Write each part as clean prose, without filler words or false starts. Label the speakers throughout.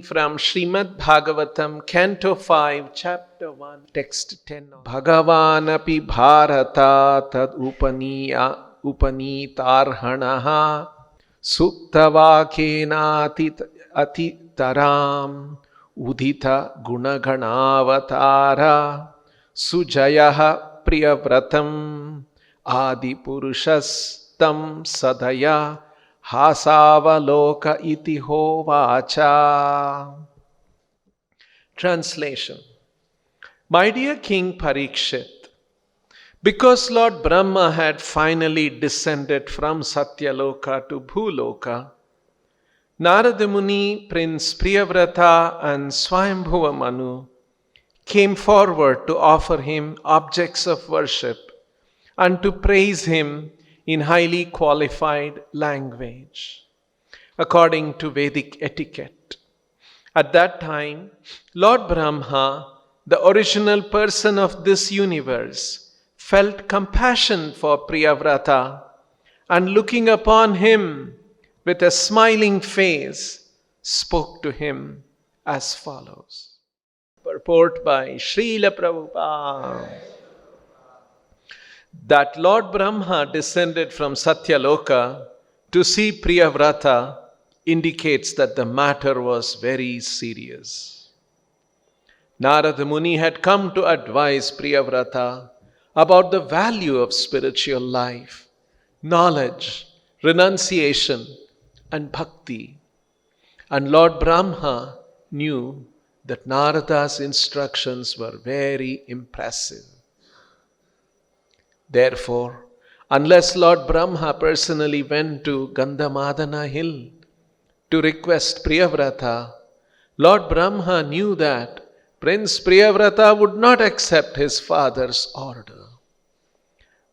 Speaker 1: from Srimad-Bhagavatam, Canto 5, Chapter 1, Text 10. Bhagavan api bharata tad upanitarhanaha suttavakena atitaram udita gunaganavatara sujayaha priyavratam adipurushas tam sadaya hasavaloka iti hovacha. Translation. My dear King Parikshit, because Lord Brahma had finally descended from Satyaloka to Bhuloka, Narada Muni, Prince Priyavrata and Swayambhuva Manu came forward to offer him objects of worship and to praise him in highly qualified language, according to Vedic etiquette. At that time, Lord Brahma, the original person of this universe, felt compassion for Priyavrata and looking upon him with a smiling face, spoke to him as follows. Purport by Srila Prabhupada. That Lord Brahma descended from Satyaloka to see Priyavrata indicates that the matter was very serious. Narada Muni had come to advise Priyavrata about the value of spiritual life, knowledge, renunciation, and bhakti. And Lord Brahma knew that Narada's instructions were very impressive. Therefore, unless Lord Brahma personally went to Gandhamadana hill to request Priyavrata, Lord Brahma knew that Prince Priyavrata would not accept his father's order.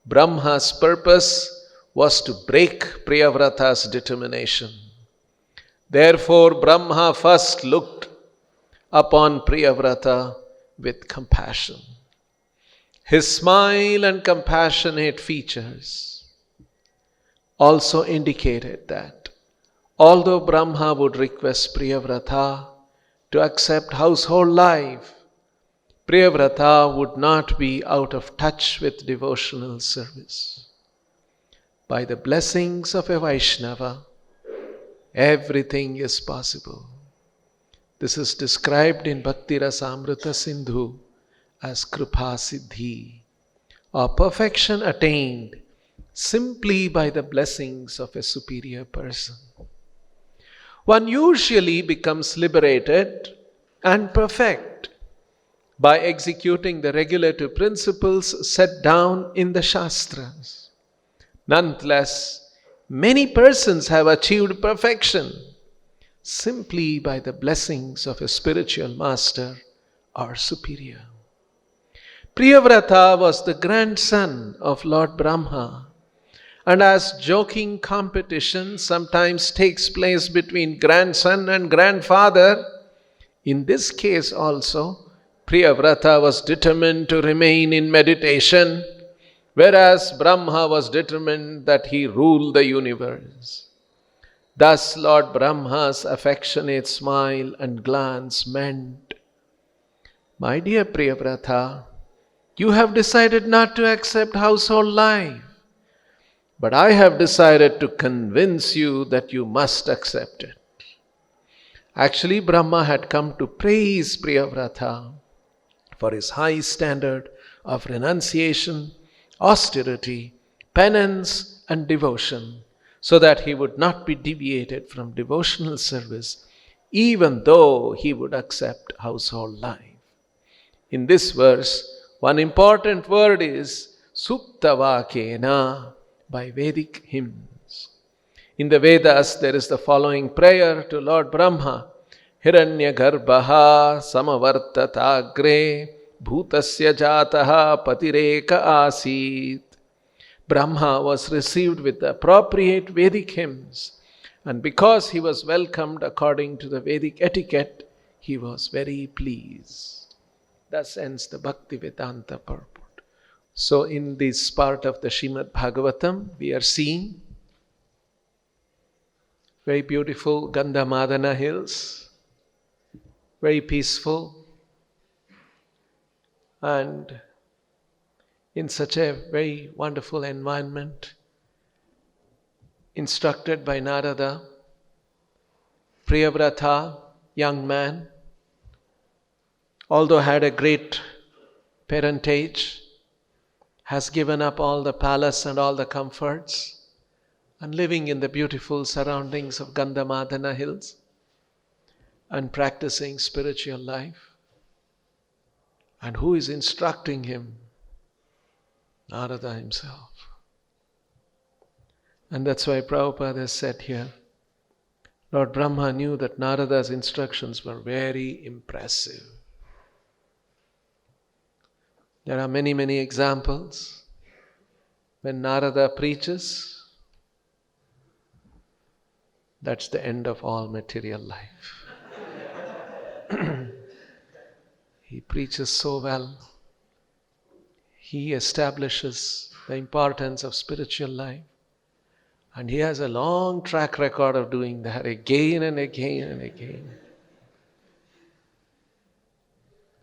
Speaker 1: Brahma's purpose was to break Priyavrata's determination. Therefore, Brahma first looked upon Priyavrata with compassion. His smile and compassionate features also indicated that although Brahma would request Priyavrata to accept household life, Priyavrata would not be out of touch with devotional service. By the blessings of a Vaishnava, everything is possible. This is described in Bhakti Rasamrita Sindhu as Kripa Siddhi, or perfection attained simply by the blessings of a superior person. One usually becomes liberated and perfect by executing the regulative principles set down in the Shastras. Nonetheless, many persons have achieved perfection simply by the blessings of a spiritual master or superior. Priyavrata was the grandson of Lord Brahma, and as joking competition sometimes takes place between grandson and grandfather, in this case also, Priyavrata was determined to remain in meditation, whereas Brahma was determined that he ruled the universe. Thus Lord Brahma's affectionate smile and glance meant, "My dear Priyavrata, you have decided not to accept household life, but I have decided to convince you that you must accept it." Actually, Brahma had come to praise Priyavrata for his high standard of renunciation, austerity, penance, and devotion, so that he would not be deviated from devotional service, even though he would accept household life. In this verse, one important word is Suktavakena, by Vedic hymns. In the Vedas, there is the following prayer to Lord Brahma: Hiranyagarbha samavartatagre bhutasya jataha patireka asit. Brahma was received with the appropriate Vedic hymns, and because he was welcomed according to the Vedic etiquette, he was very pleased. Thus ends the Bhaktivedanta purport. So in this part of the Srimad-Bhagavatam, we are seeing very beautiful Gandhamadana hills. very peaceful, and in such a very wonderful environment, instructed by Narada, Priyavrata, young man, although had a great parentage, has given up all the palace and all the comforts and living in the beautiful surroundings of Gandhamadana hills and practicing spiritual life. And who is instructing him? Narada himself. And that's why Prabhupada has said here, Lord Brahma knew that Narada's instructions were very impressive. There are many, many examples. When Narada preaches, that's the end of all material life. He preaches so well. He establishes the importance of spiritual life. And he has a long track record of doing that again and again and again.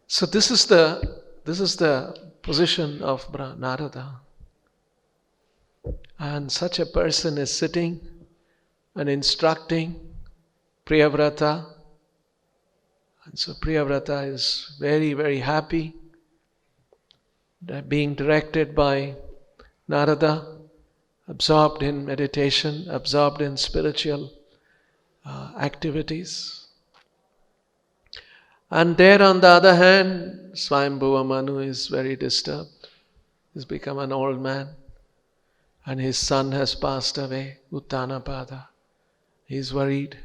Speaker 1: So this is the position of Narada. And such a person is sitting and instructing Priyavrata. And so Priyavrata is very, very happy being directed by Narada, absorbed in meditation, absorbed in spiritual activities. And there on the other hand, Swayambhuva Manu is very disturbed. He's become an old man. And his son has passed away, Uttanapada. He's worried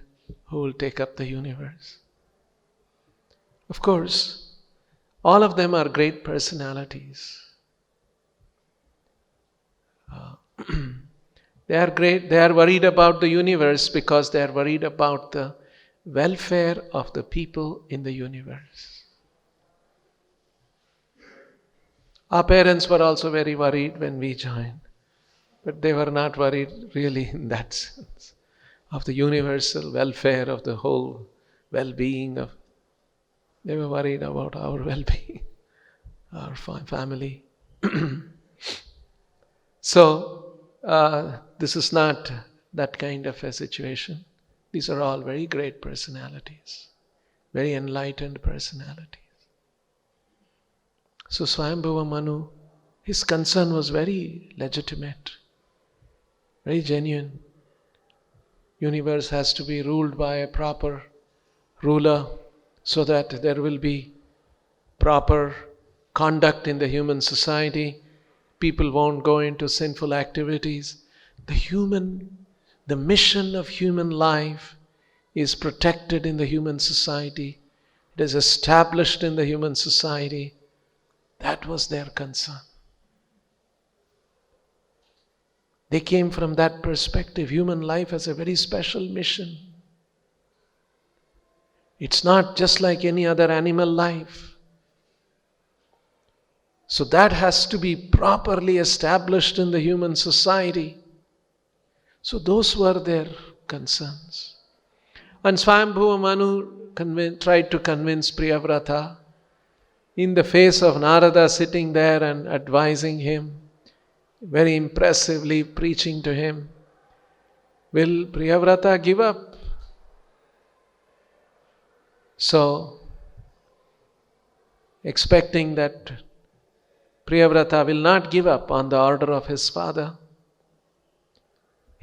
Speaker 1: who will take up the universe. Of course, all of them are great personalities. They are great. They are worried about the universe because they are worried about the welfare of the people in the universe. Our parents were also very worried when we joined, but they were not worried really in that sense of the universal welfare of the whole well-being of. They were worried about our well-being, our family. So, this is not that kind of a situation. These are all very great personalities, very enlightened personalities. So Swayambhuva Manu, his concern was very legitimate, very genuine. Universe has to be ruled by a proper ruler so that there will be proper conduct in the human society. People won't go into sinful activities. The mission of human life is protected in the human society. It is established in the human society. That was their concern. They came from that perspective. Human life has a very special mission. It's not just like any other animal life. So that has to be properly established in the human society. So those were their concerns. And Swayambhuva Manu tried to convince Priyavrata in the face of Narada sitting there and advising him, very impressively preaching to him. Will Priyavrata give up? So, expecting that Priyavrata will not give up on the order of his father,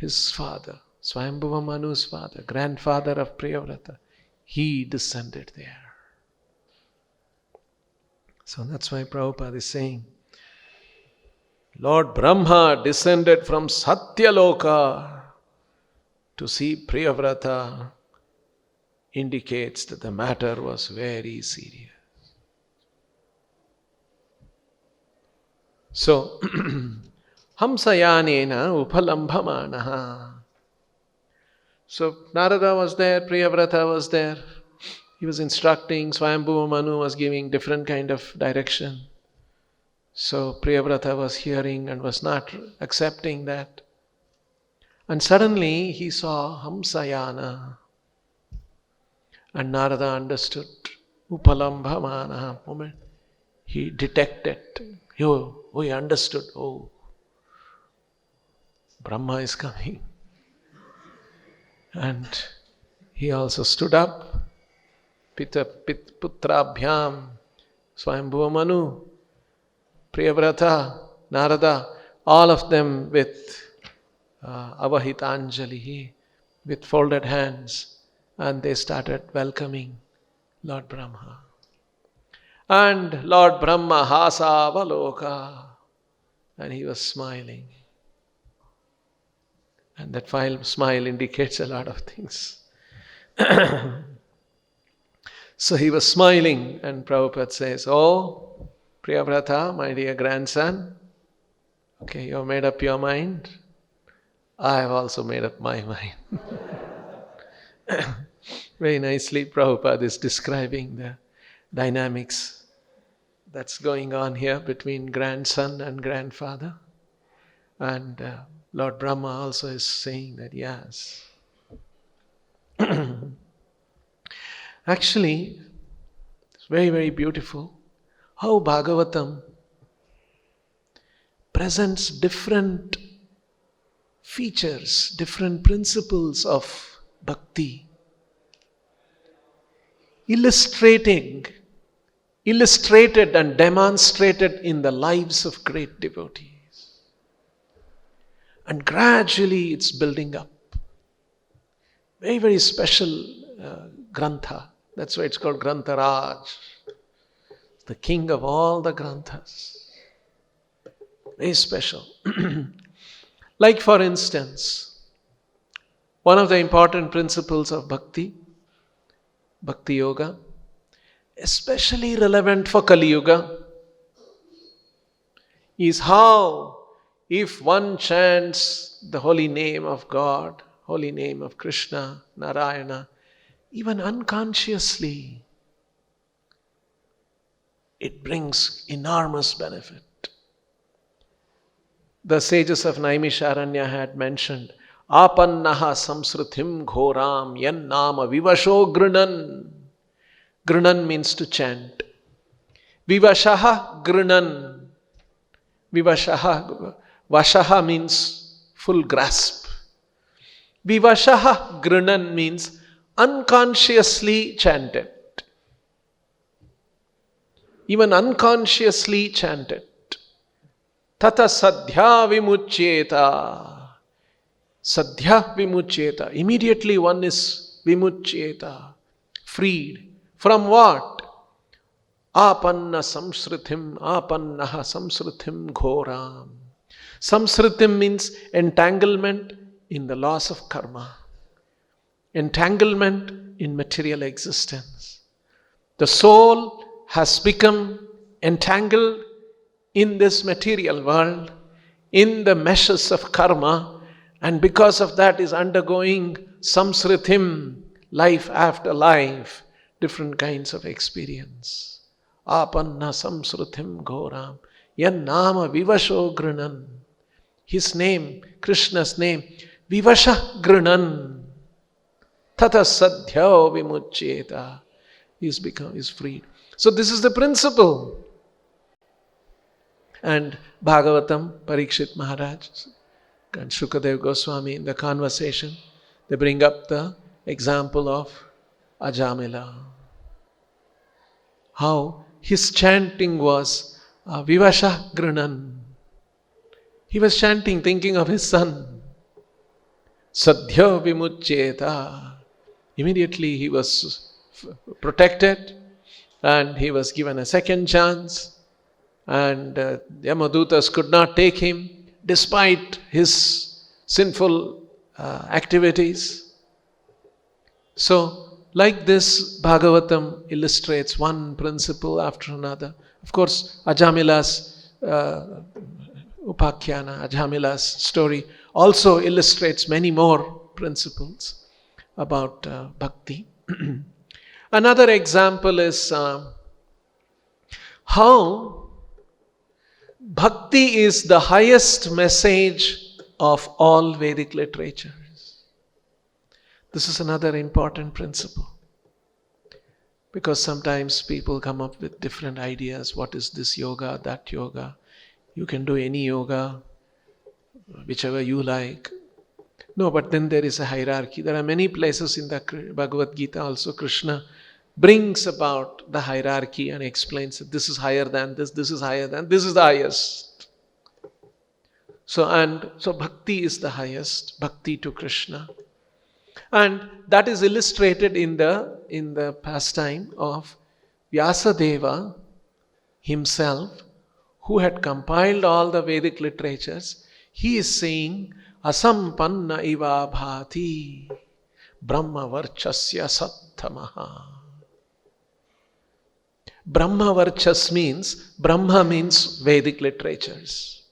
Speaker 1: Swayambhuva Manu's father, grandfather of Priyavrata, he descended there. So that's why Prabhupada is saying, Lord Brahma descended from Satyaloka to see Priyavrata indicates that the matter was very serious. So, Hamsayanena upalambhamanaha. So Narada was there, Priyavrata was there. He was instructing, Swayambhuva Manu was giving different kind of direction. So Priyavrata was hearing and was not accepting that. And suddenly he saw Hamsayana. And Narada understood upalambhamana, moment he detected, he understood, oh, Brahma is coming. And he also stood up, putrabhyam, Swayambhuva Manu, Priyavrata, Narada, all of them with avahitanjali, with folded hands, and they started welcoming Lord Brahma. And Lord Brahma hasavaloka, and he was smiling. And that smile indicates a lot of things. So he was smiling, and Prabhupada says, oh, Priyavrata, my dear grandson, okay, you have made up your mind. I have also made up my mind. Very nicely, Prabhupada is describing the dynamics that's going on here between grandson and grandfather. And Lord Brahma also is saying that, yes. Actually, it's very, very beautiful how Bhagavatam presents different features, different principles of bhakti, illustrated and demonstrated in the lives of great devotees. And gradually it's building up. Very, very special grantha. That's why it's called Grantharaj. The king of all the granthas. Very special. Like for instance, one of the important principles of bhakti, bhakti yoga, especially relevant for Kali Yuga, is how if one chants the holy name of God, holy name of Krishna, Narayana, even unconsciously, it brings enormous benefit. The sages of Naimisharanya had mentioned, Apannaha samsrutim ghoram yan nama vivasho grinan. Grinan means to chant. Vivashaha grinan. Vashaha means full grasp. Vivashaha grinan means unconsciously chanted. Even unconsciously chanted. Tata sadhya vimuchyeta. Sadhya vimuchyeta. Immediately one is vimuchyeta. Freed. From what? Apannaha samsrutim ghoram. Samsrutim means entanglement in the loss of karma. Entanglement in material existence. The soul has become entangled in this material world, in the meshes of karma, and because of that is undergoing samsritim, life after life, different kinds of experience. Apanna samsrutim ghoram, yan nama vivasho grinan. His name, Krishna's name, vivasha grinan. Tata sadhya vimuchyeta. He's freed. So this is the principle. And Bhagavatam, Parikshit Maharaj and Shukadev Goswami in the conversation, they bring up the example of Ajamila. How his chanting was Vivasha Grinan. He was chanting, thinking of his son. Sadhya Vimuchyeta. Immediately he was protected and he was given a second chance. And Yamadutas could not take him despite his sinful activities. So, like this, Bhagavatam illustrates one principle after another. Of course, Ajamila's Upakhyana, Ajamila's story also illustrates many more principles about bhakti. Another example is how bhakti is the highest message of all Vedic literatures. This is another important principle. Because sometimes people come up with different ideas. What is this yoga, that yoga? You can do any yoga, whichever you like. No, but then there is a hierarchy. There are many places in the Bhagavad Gita also Krishna brings about the hierarchy and explains that this is higher than this is higher than, this is the highest. So bhakti is the highest, bhakti to Krishna. And that is illustrated in the pastime of Vyasadeva himself, who had compiled all the Vedic literatures. He is saying, Asampanna iva bhati brahma varchasya sattamaha. Brahma varchas means, Brahma means Vedic literatures.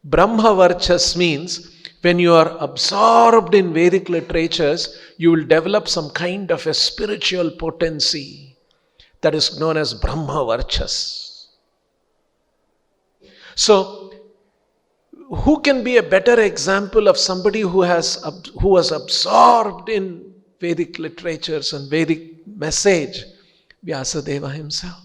Speaker 1: Brahma varchas means, when you are absorbed in Vedic literatures, you will develop some kind of a spiritual potency that is known as Brahma varchas. So, who can be a better example of somebody who was absorbed in Vedic literatures and Vedic message? Vyasadeva himself.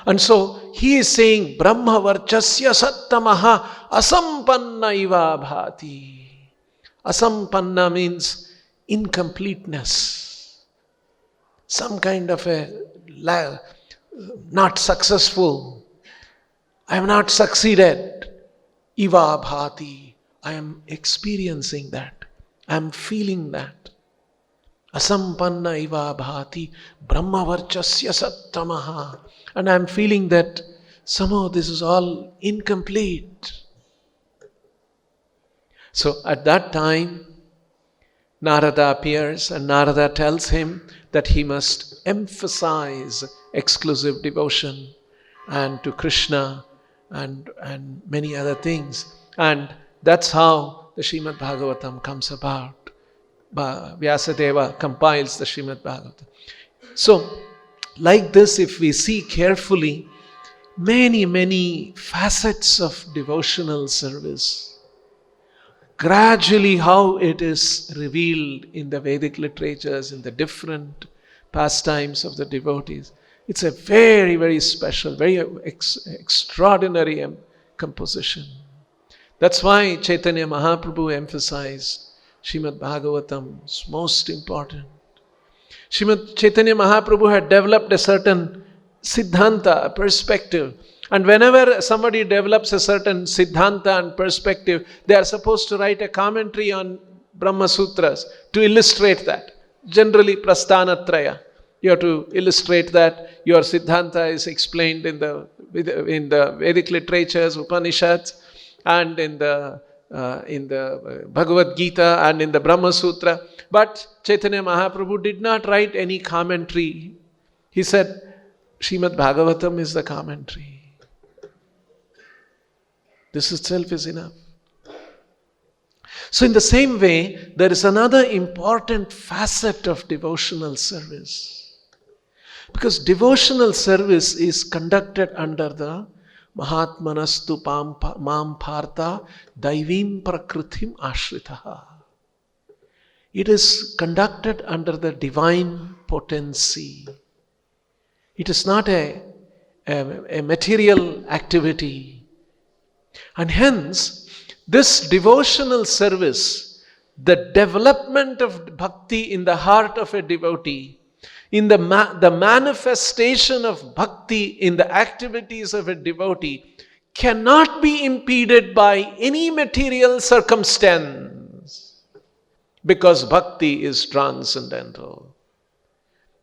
Speaker 1: And so he is saying, Brahma varchasya sattamaha asampanna iva bhati. Asampanna means incompleteness. Some kind of not successful. I have not succeeded. Iva bhati. I am experiencing that. I am feeling that. Asampanna iva bhati brahma varchasya sattamaha. And I am feeling that somehow this is all incomplete. So at that time, Narada appears and Narada tells him that he must emphasize exclusive devotion and to Krishna and many other things. And that's how the Srimad-Bhagavatam comes about. Vyasadeva compiles the Srimad-Bhagavatam. So, like this, if we see carefully, many facets of devotional service, gradually how it is revealed in the Vedic literatures, in the different pastimes of the devotees. It's a very special, very extraordinary composition. That's why Chaitanya Mahaprabhu emphasized Srimad-Bhagavatam is most important. Chaitanya Mahaprabhu had developed a certain siddhanta, a perspective. And whenever somebody develops a certain siddhanta and perspective, they are supposed to write a commentary on Brahma Sutras to illustrate that. Generally, Prasthanatraya. You have to illustrate that your siddhanta is explained in the Vedic literatures, Upanishads, and in the Bhagavad Gita and in the Brahma Sutra. But Chaitanya Mahaprabhu did not write any commentary. He said, Srimad-Bhagavatam is the commentary. This itself is enough. So in the same way, there is another important facet of devotional service. Because devotional service is conducted under the Mahatmanastu mam partha daivim prakritim ashritaha. It is conducted under the divine potency. It is not a material activity. And hence, this devotional service, the development of bhakti in the heart of a devotee, in the manifestation of bhakti in the activities of a devotee, cannot be impeded by any material circumstance, because bhakti is transcendental.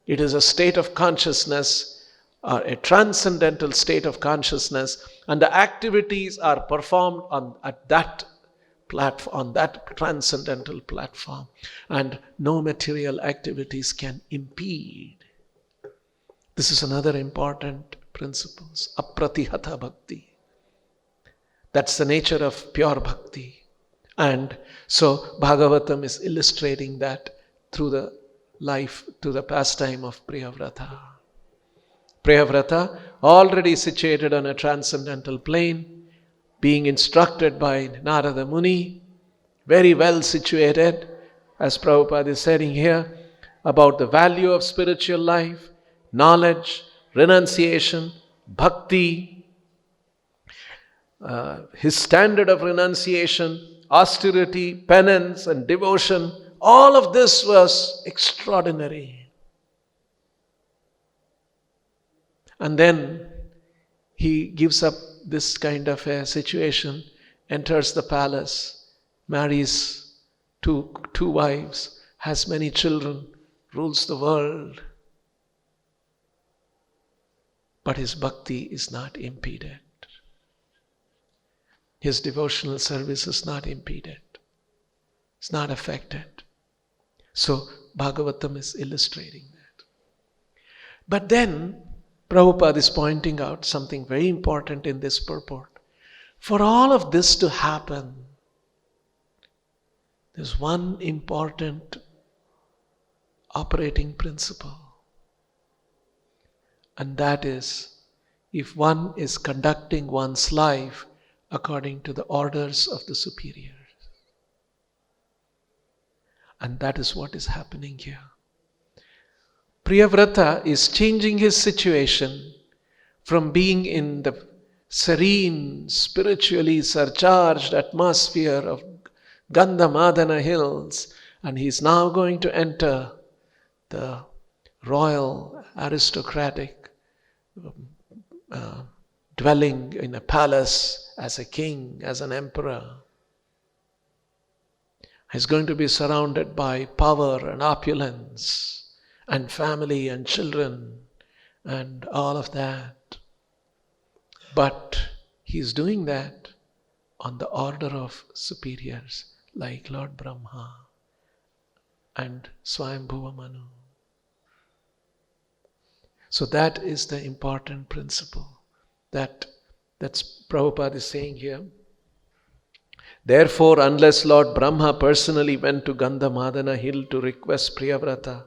Speaker 1: It is a state of consciousness, or a transcendental state of consciousness, and the activities are performed on that transcendental platform, and no material activities can impede. This is another important principle, apratihata bhakti. That's the nature of pure bhakti. And so Bhagavatam is illustrating that through the life, to the pastime of Priyavrata. Priyavrata, already situated on a transcendental plane, being instructed by Narada Muni, very well situated, as Prabhupada is saying here, about the value of spiritual life, knowledge, renunciation, bhakti, his standard of renunciation, austerity, penance, and devotion. All of this was extraordinary. And then he gives up this kind of a situation, enters the palace, marries two wives, has many children, rules the world. But his bhakti is not impeded. His devotional service is not impeded. It's not affected. So Bhagavatam is illustrating that. But then Prabhupada is pointing out something very important in this purport. For all of this to happen, there's one important operating principle. And that is, if one is conducting one's life according to the orders of the superiors. And that is what is happening here. Priyavrata is changing his situation from being in the serene, spiritually surcharged atmosphere of Gandhamadana hills, and he is now going to enter the royal, aristocratic dwelling in a palace as a king, as an emperor. He's going to be surrounded by power and opulence and family and children and all of that. But he's doing that on the order of superiors like Lord Brahma and Swayambhuva Manu. So that is the important principle that's Prabhupada is saying here. Therefore, unless Lord Brahma personally went to Gandhamadana hill to request Priyavrata,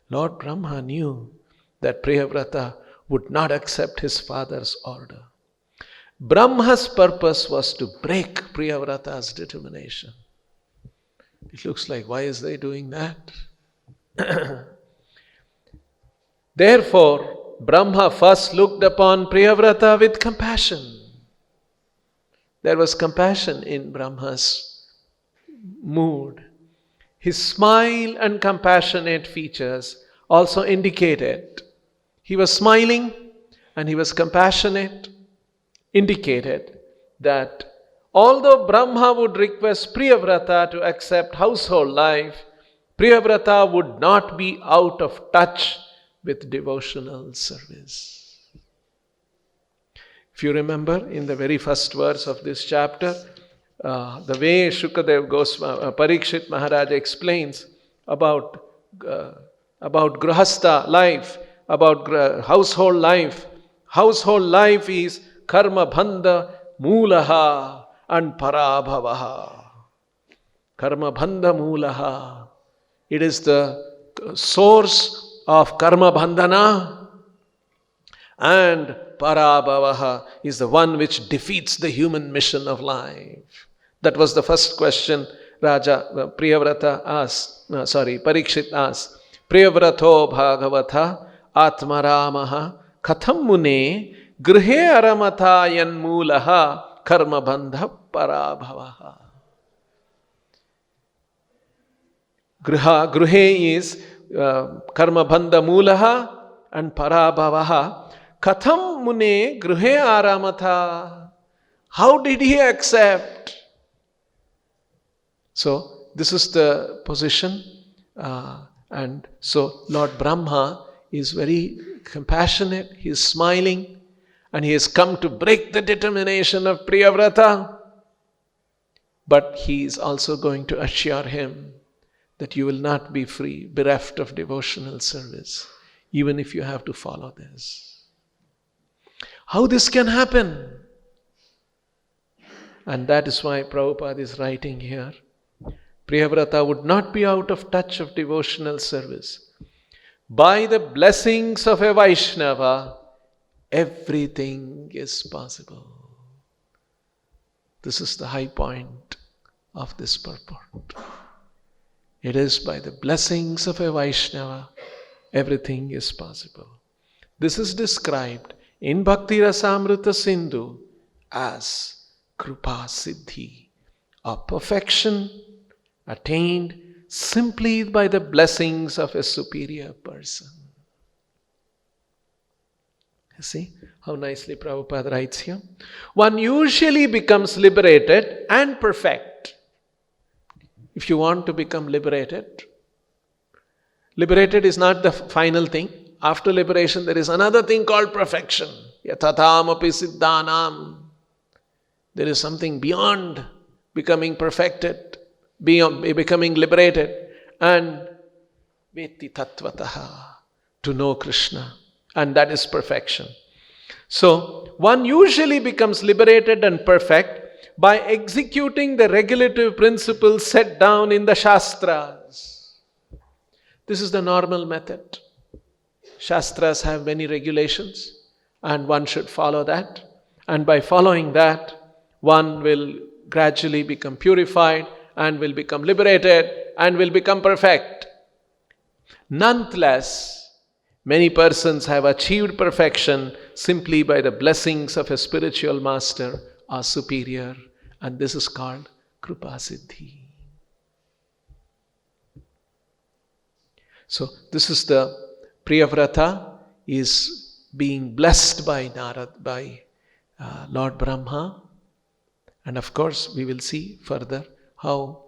Speaker 1: Lord Brahma knew that Priyavrata would not accept his father's order. Brahma's purpose was to break Priyavrata's determination. It looks like, why is they doing that? Therefore, Brahma first looked upon Priyavrata with compassion. There was compassion in Brahma's mood. His smile and compassionate features also indicated he was smiling and he was compassionate, indicated that although Brahma would request Priyavrata to accept household life, Priyavrata would not be out of touch with devotional service. If you remember, in the very first verse of this chapter, the way Shukadev Goswami, Parikshit Maharaj explains about grahastha life, about household life. Household life is karma bandha moolaha and parabhavaha. Karma bandha moolaha. It is the source of karma bandhana, and parabhavaha is the one which defeats the human mission of life. That was the first question Priyavrata asked, Parikshit asked. Priyavrato bhagavata atmaramaha katham mune grihe aramatayan moolaha karma bandha parabhavaha. Grihe is karma bandha moolaha and parabhavaha. Katham mune grihe aramata. How did he accept? So this is the position, and so Lord Brahma is very compassionate, he is smiling, and he has come to break the determination of Priyavrata. But he is also going to assure him that you will not be free, bereft of devotional service, even if you have to follow this. How this can happen? And that is why Prabhupada is writing here. Priyavrata would not be out of touch of devotional service. By the blessings of a Vaishnava, everything is possible. This is the high point of this purport. It is by the blessings of a Vaishnava, everything is possible. This is described in Bhakti Rasamrita Sindhu as Krupa Siddhi, a perfection attained simply by the blessings of a superior person. You see how nicely Prabhupada writes here? One usually becomes liberated and perfect. If you want to become liberated is not the final thing. After liberation, there is another thing called perfection. Yatatam api siddhanam. There is something beyond becoming perfected, beyond becoming liberated, and veti tattvataha, to know Krishna. And that is perfection. So, one usually becomes liberated and perfect by executing the regulative principles set down in the Shastras. This is the normal method. Shastras have many regulations, and one should follow that. And by following that, one will gradually become purified and will become liberated and will become perfect. Nonetheless, many persons have achieved perfection simply by the blessings of a spiritual master or superior, and this is called Krupa Siddhi. So, this is the Priyavrata is being blessed by Lord Brahma. And of course, we will see further how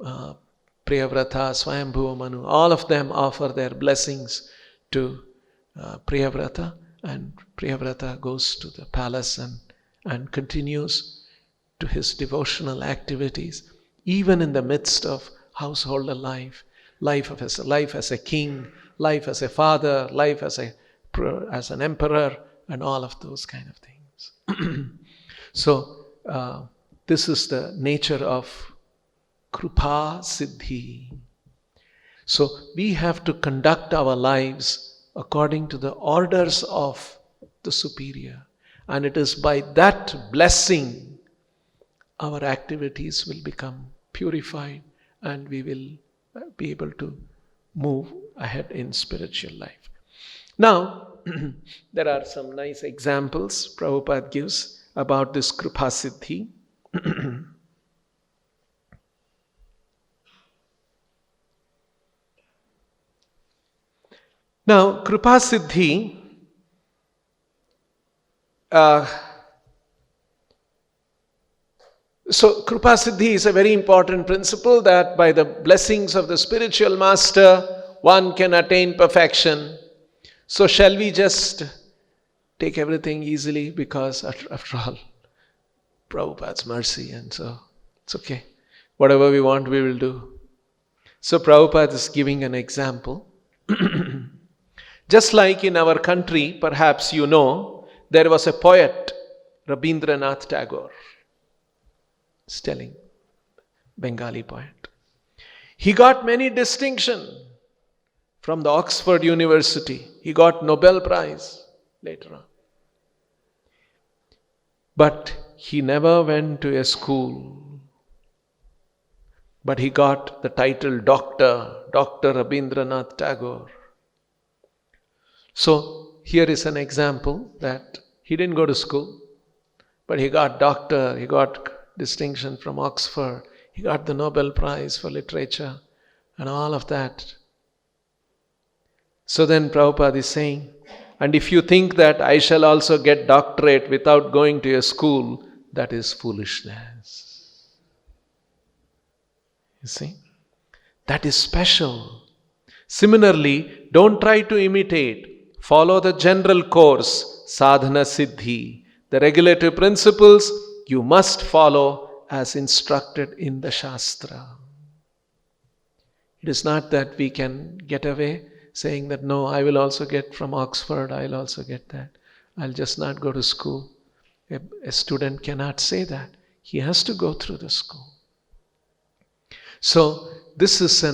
Speaker 1: Priyavrata, Swayambhuva Manu, all of them offer their blessings to Priyavrata, and Priyavrata goes to the palace and continues to his devotional activities, even in the midst of household life, life as a king, life as a father, life as an emperor, and all of those kind of things. So, this is the nature of Krupa Siddhi. So, we have to conduct our lives according to the orders of the superior. And it is by that blessing our activities will become purified and we will be able to move ahead in spiritual life. Now, there are some nice examples Prabhupada gives about this Krupa Siddhi. Now, Krupa Siddhi, so Krupa Siddhi is a very important principle that by the blessings of the spiritual master, one can attain perfection. So shall we just take everything easily because after all, Prabhupada's mercy, and so it's okay. Whatever we want, we will do. So Prabhupada is giving an example. Just like in our country, perhaps you know, there was a poet, Rabindranath Tagore. It's telling, Bengali poet. He got many distinctions from the Oxford University. He got Nobel Prize later on. But he never went to a school. But he got the title Dr. Rabindranath Tagore. So here is an example that he didn't go to school, but he got doctor, he got distinction from Oxford, he got the Nobel Prize for literature and all of that. So then Prabhupada is saying, and if you think that I shall also get doctorate without going to a school, that is foolishness. You see? That is special. Similarly, don't try to imitate. Follow the general course, sadhana siddhi. The regulative principles you must follow as instructed in the Shastra. It is not that we can get away saying that, no, I will also get from Oxford, I'll also get that. I'll just not go to school. A student cannot say that. He has to go through the school. So, this is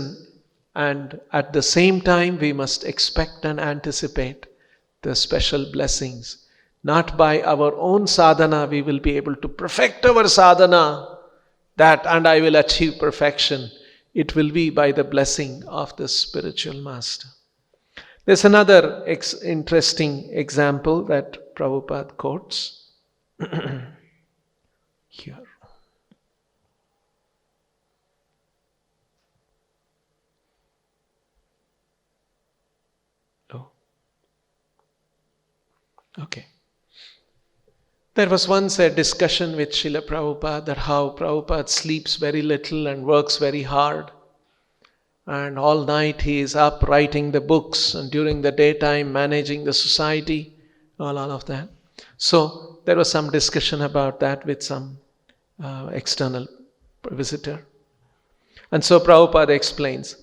Speaker 1: and at the same time we must expect and anticipate the special blessings. Not by our own sadhana we will be able to perfect our sadhana, that and I will achieve perfection. it will be by the blessing of the spiritual master. There's another interesting example that Prabhupada quotes here. Oh. Okay. There was once a discussion with Srila Prabhupada that how Prabhupada sleeps very little and works very hard. And all night he is up writing the books and during the daytime managing the society, all of that. So there was some discussion about that with some external visitor. And so Prabhupada explains,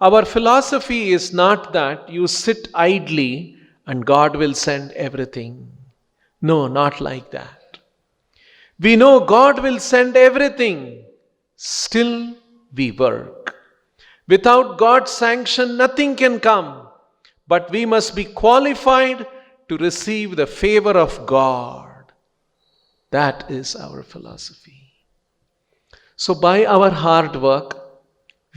Speaker 1: our philosophy is not that you sit idly and God will send everything. No, not like that. We know God will send everything. Still we work. Without God's sanction, nothing can come. But we must be qualified to receive the favor of God. That is our philosophy. So by our hard work,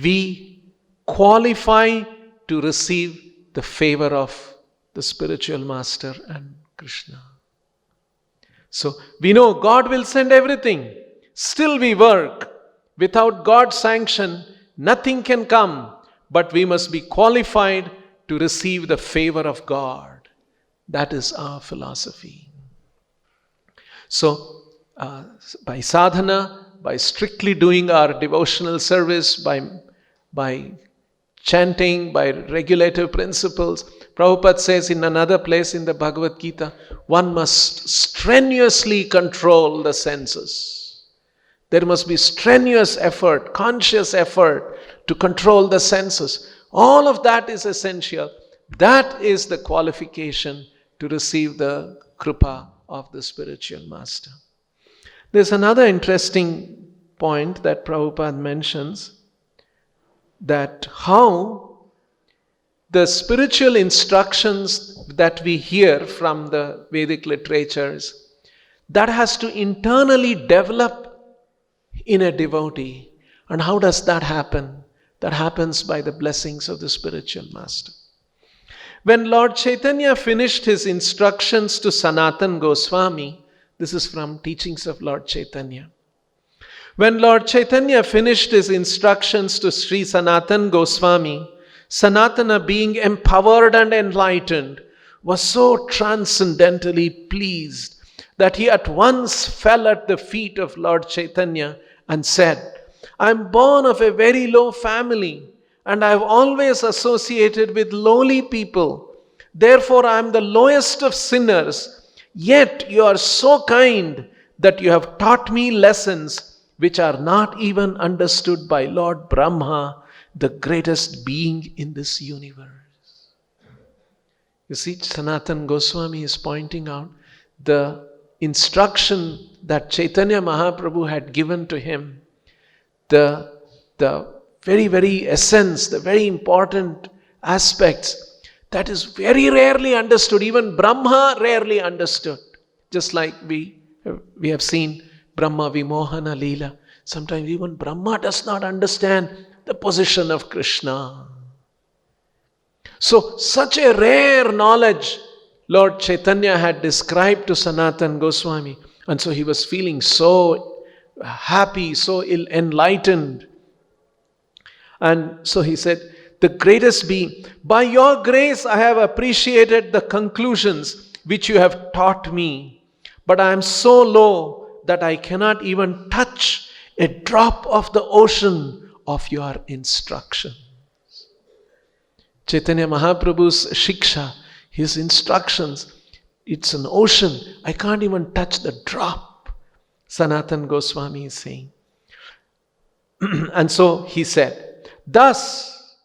Speaker 1: we qualify to receive the favor of the spiritual master and Krishna. So we know God will send everything. Still we work. Without God's sanction, nothing can come. But we must be qualified to receive the favor of God. That is our philosophy. So by sadhana, by strictly doing our devotional service, by chanting, by regulative principles, Prabhupada says in another place in the Bhagavad Gita, one must strenuously control the senses. There must be strenuous effort, conscious effort to control the senses. All of that is essential. That is the qualification to receive the kripa of the spiritual master. There's another interesting point that Prabhupada mentions, that how the spiritual instructions that we hear from the Vedic literatures, that has to internally develop in a devotee. And how does that happen? That happens by the blessings of the spiritual master. When Lord Chaitanya finished his instructions to Sanatana Goswami, this is from Teachings of Lord Chaitanya. When Lord Chaitanya finished his instructions to Sri Sanatana Goswami, Sanatana, being empowered and enlightened, was so transcendently pleased that he at once fell at the feet of Lord Chaitanya and said, I am born of a very low family and I have always associated with lowly people. Therefore I am the lowest of sinners. Yet you are so kind that you have taught me lessons which are not even understood by Lord Brahma, the greatest being in this universe. You see, Sanatana Goswami is pointing out the instruction that Chaitanya Mahaprabhu had given to him, the very, very essence, the very important aspects that is very rarely understood. Even Brahma rarely understood. Just like we have seen Brahma Vimohana Leela. Sometimes even Brahma does not understand the position of Krishna. So, such a rare knowledge Lord Chaitanya had described to Sanatana Goswami. And so he was feeling so happy, so enlightened. And so he said, the greatest being, by your grace I have appreciated the conclusions which you have taught me. But I am so low that I cannot even touch a drop of the ocean of your instruction. Chaitanya Mahaprabhu's shiksha, his instructions, it's an ocean. I can't even touch the drop. Sanatana Goswami is saying. And so he said, thus,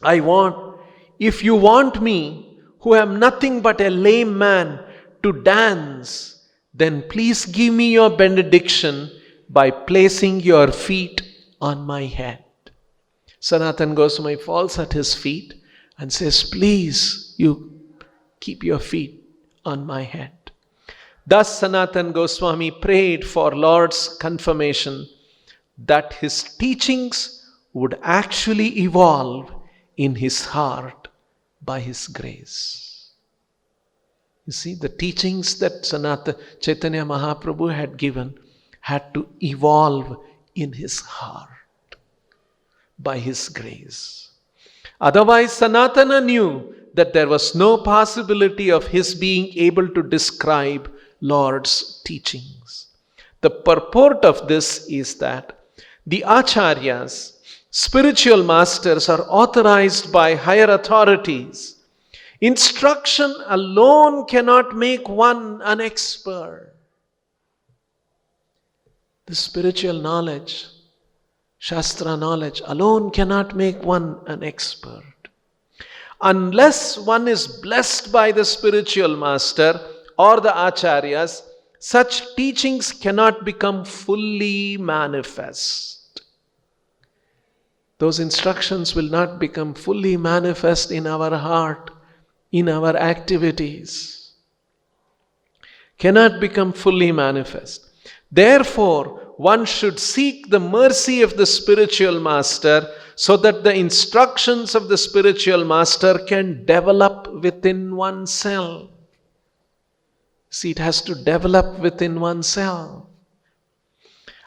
Speaker 1: if you want me, who am nothing but a lame man, to dance, then please give me your benediction by placing your feet on my head. Sanatana Goswami falls at his feet and says, please, you keep your feet on my head. Thus Sanatana Goswami prayed for Lord's confirmation that his teachings would actually evolve in his heart by his grace. You see, the teachings that Sanatana Chaitanya Mahaprabhu had given had to evolve in his heart by his grace. Otherwise, Sanatana knew that there was no possibility of his being able to describe Lord's teachings. The purport of this is that the acharyas, spiritual masters, are authorized by higher authorities. Instruction alone cannot make one an expert. The spiritual knowledge, Shastra knowledge alone cannot make one an expert. Unless one is blessed by the spiritual master or the acharyas, such teachings cannot become fully manifest. Those instructions will not become fully manifest in our heart, in our activities. Cannot become fully manifest. Therefore, one should seek the mercy of the spiritual master so that the instructions of the spiritual master can develop within oneself. See, it has to develop within oneself.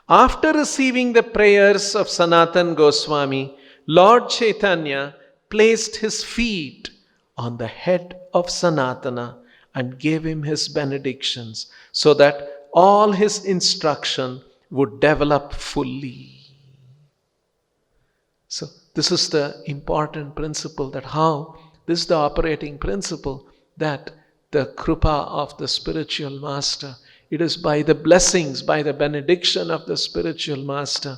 Speaker 1: After receiving the prayers of Sanatana Goswami, Lord Chaitanya placed his feet on the head of Sanatana and gave him his benedictions so that all his instruction would develop fully. So this is the important principle, that how, this is the operating principle, that the krupa of the spiritual master, it is by the blessings, by the benediction of the spiritual master,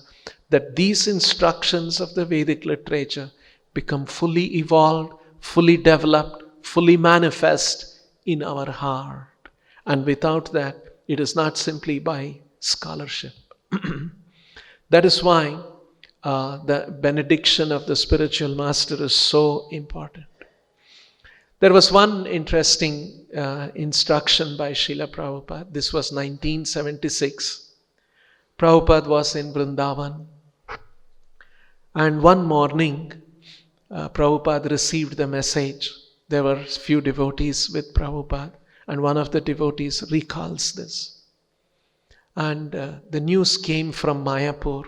Speaker 1: that these instructions of the Vedic literature become fully evolved, fully developed, fully manifest in our heart. And without that, it is not simply by scholarship. That is why the benediction of the spiritual master is so important. There was one interesting instruction by Srila Prabhupada. This was 1976. Prabhupada was in Vrindavan. And one morning, Prabhupada received the message. There were few devotees with Prabhupada, and one of the devotees recalls this. And the news came from Mayapur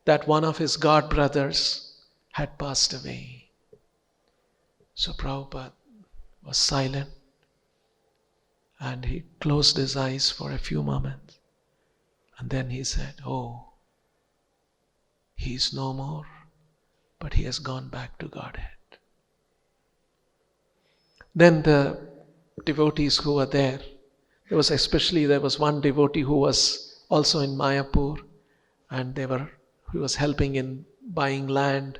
Speaker 1: that one of his god brothers had passed away. So Prabhupada was silent and he closed his eyes for a few moments. And then he said, "Oh, he is no more, but he has gone back to Godhead." Then the devotees who were there was one devotee who was also in Mayapur, and he was helping in buying land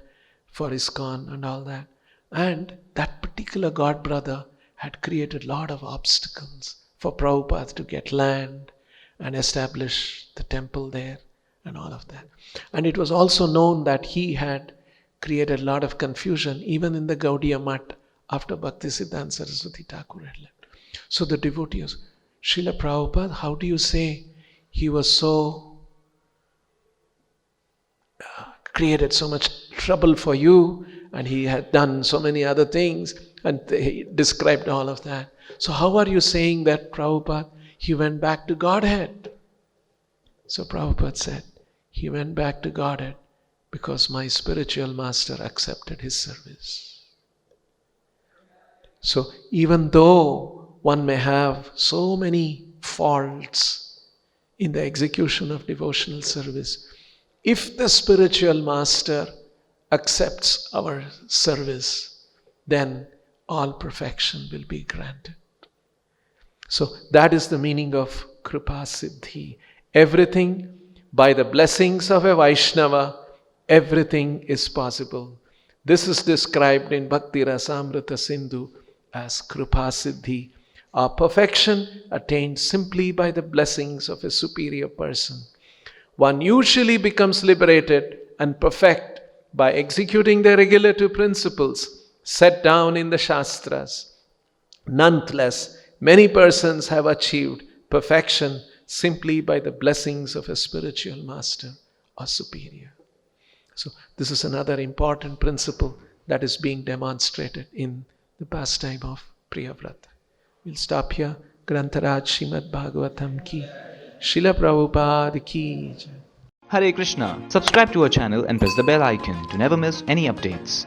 Speaker 1: for ISKCON and all that. And that particular god brother had created a lot of obstacles for Prabhupada to get land and establish the temple there and all of that. And it was also known that he had created a lot of confusion even in the Gaudiya Math after Bhaktisiddhanta Saraswati Thakur had left. So the devotees, "Srila Prabhupada, how do you say he was so created so much trouble for you, and he had done so many other things," and he described all of that. "So how are you saying that, Prabhupada, he went back to Godhead?" So Prabhupada said, "He went back to Godhead because my spiritual master accepted his service." So even though one may have so many faults in the execution of devotional service, if the spiritual master accepts our service, then all perfection will be granted. So that is the meaning of Kripa Siddhi. Everything, by the blessings of a Vaishnava, everything is possible. This is described in Bhakti Rasamrita Sindhu as Kripa Siddhi, a perfection attained simply by the blessings of a superior person. One usually becomes liberated and perfect by executing the regulative principles set down in the Shastras. Nonetheless, many persons have achieved perfection simply by the blessings of a spiritual master or superior. So this is another important principle that is being demonstrated in the pastime of Priyavrata. We'll stop here. Grantaraj Srimad-Bhagavatam ki. Srila Prabhupada ki.
Speaker 2: Hare Krishna. Subscribe to our channel and press the bell icon to never miss any updates.